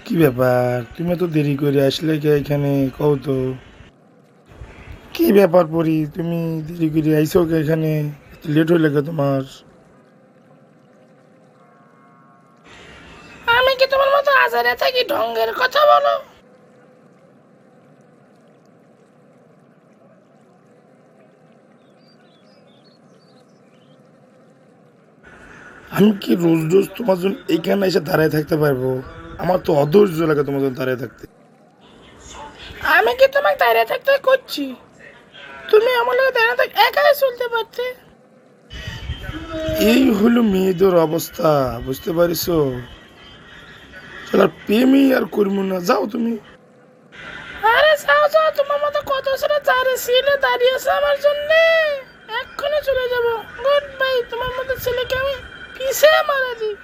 কি ব্যাপার, তুমি তো দেরি করে আসলে কে এখানে? কও তো কি ব্যাপার পরি, তুমি দেরি করে আইসো কে এখানে? লেট হইলে কে তোমার? আমি কি তোমার মতো আজারে থাকি ঢঙ্গের কথা বলো? আমি কি রোজ রোজ তোমার জন্য এইখানে এসে দাঁড়ায় থাকতে পারবো? আমার তো অধৈর্য লাগে তোমার জন্য দাঁড়ায় থাকতে। আমি কি তোমাকে দাঁড়িয়ে থাকতে করছি? তুমি আমার লোক দাঁড়িয়ে থাক একাই চলতে পারতে। এই হলো মেয়েদের অবস্থা, বুঝতে পারিছো? প্রেমই আর করবো না, যাও তুমি। আরে যাও যাও, তোমার মতো কত ছেলে ছিলে দাঁড়িয়ে আছে আমার জন্য। এক্ষুনি চলে যাবো। Good bye. তোমার মতো ছেলেকে আমি পিছে মারা দিই।